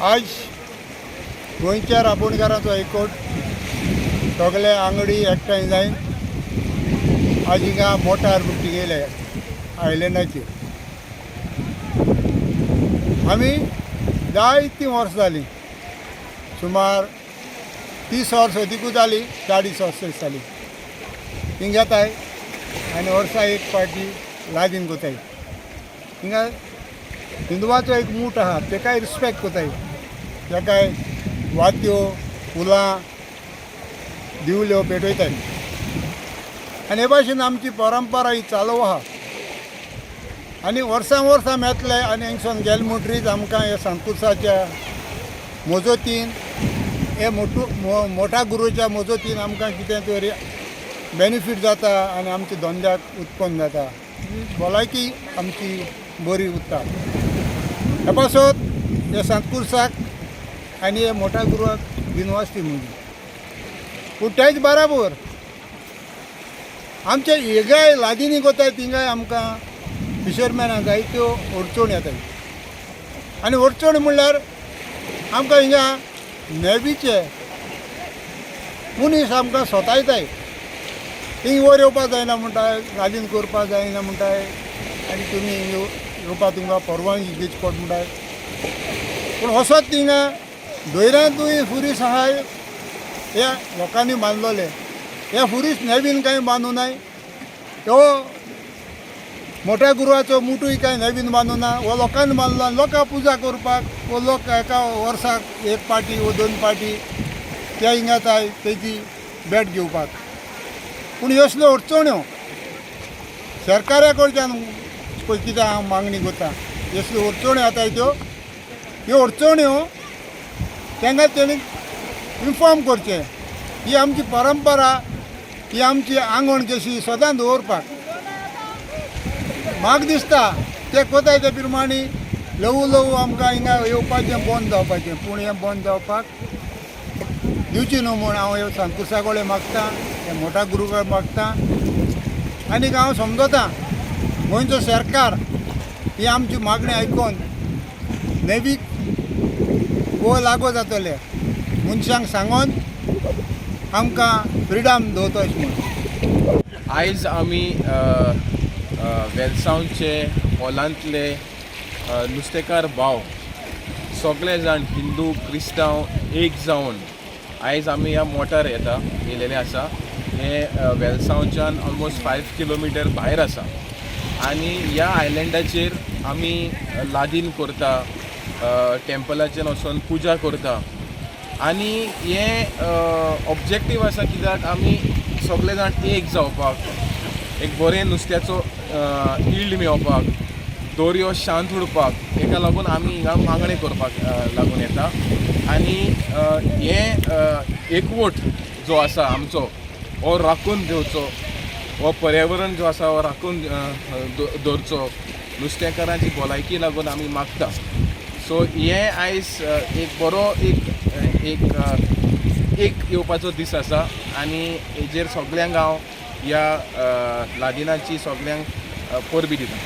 आज गोंयच्या रांपोणकारांचो एकवट सगळे आंगडी एकठांय जावन आज हिंगा मोटार बुट्टी गेले आयलँडाचेर. आमी जायतीं वर्सां जालीं, सुमार 30 वर्सां अधिकूच जालीं, 40 वर्सां जालीं हिंगा येताय आनी वर्सा एक पार्टी लादीन कोताय. हिंगा हिंदुवाचो एक मूठ आहा तेकाय रिस्पेक्ट कोताय, तेकाय वाद्यो फुलां दिवल्यो पेटयताय आनी हे भाशेन आमची परंपरा ही चालू आहा. आनी वर्सां वर्सां मेळटले आनी हांगसून गेले म्हणटरीच आमकां हे सांतकुर्साच्या मोजोतीन हे मोठा गुरूच्या मोजोतीन आमकां कितें तरी बेनिफीट जाता आनी आमच्या धंद्याक उत्पन्न जाता, भलायकी आमची बरी उरता. हे पासत हे सांतकुर्साक आनी हे मोठा गुरूक बिनवास्ती म्हणजे. पूण तेच बराबर आमचे हेगाय लादिनी कोताय थिंगाय आमकां फिशरमॅनाक जायत्यो अडचण येताय. आनी अडचण म्हणल्यार आमकां हिंगा नेवीचे मनीस आमकां सोतायताय. हिंग वर येवपाक जायना म्हणटाय, लादीन करपाक जायना म्हणटाय आनी तुमी येवपाक तुमकां परवानगी घेवची पडटा म्हणटाय. पूण वसत थिंगा दोयऱ्यांतूय फुरीस आहा ह्या लोकांनी बांदलोले. हे फुरीस नवीन कांय बांदूं नाय, तो मोठ्या गुरुवाचो मुठूय कांय नवीन बांदूं ना, हो लोकांनी बांदलो आनी लोकां पुजा करपाक वो लोक एका वर्साक एक पाटी वो 2 पाटी ते हिंगा येताय तेजी भेट घेवपाक. पूण ह्यो असल्यो अडचण्यो सरकारा कडच्यान पळय कितें हांव मागणी करता, असल्यो अडचण्यो येताय ह्यो अडचण्यो तांकां तेणी इन्फॉर्म करचें. ही आमची परंपरा, ही आमची आंगण कशी सदां दवरपाक म्हाका दिसता ते कोताय ते प्रमाणे ल्हवू ल्हवू आमकां हिंगा येवपाचें बंद जावपाचें. पूण हें बंद जावपाक दिवची न्हू म्हूण हांव हे सांतकुर्सा कडेन मागतां, हे मोठा गुरू कडेन मागतां. आनीक हांव समजता गोंयचो सरकार ही आमची मागणी आयकून नेवीक वो लागू जातले मनशांक सांगून आमकां फ्रिडम दवरता अशें म्हूण. आयज आमी वेलसांवचे हॉलांतले नुस्तेकार भाव सगळे जाण हिंदू क्रिस्तांव एक जावन आयज आमी ह्या मोटार येयलेले आसा. हे वेलसांवच्यान ऑलमोस्ट 5 किलोमिटर भायर आसा आनी ह्या आयलँडाचेर आमी लादीन करता, टेम्पलाचेर वचून पुजा करता. आनी हे ऑब्जेक्टीव आसा कित्याक आमी सगळे जाण एक जावपाक, एक बरें नुस्त्याचो इल्ड मेळोवपाक, दर्यो शांत उरपाक, हेका लागून आमी हिंगा मागणी करपाक लागून येता. आनी हे एकवट जो आसा आमचो हो राखून घेवचो, हो पर्यावरण जो आसा हो राखून दवरचो, नुस्तेकारांची भलायकी लागून आमी मागता. सो हे आयज एक बरो एक येवपाचो दीस आसा आनी हेजेर सगळ्यांक हांव ह्या लादिनाची सगळ्यांक परबी दिता.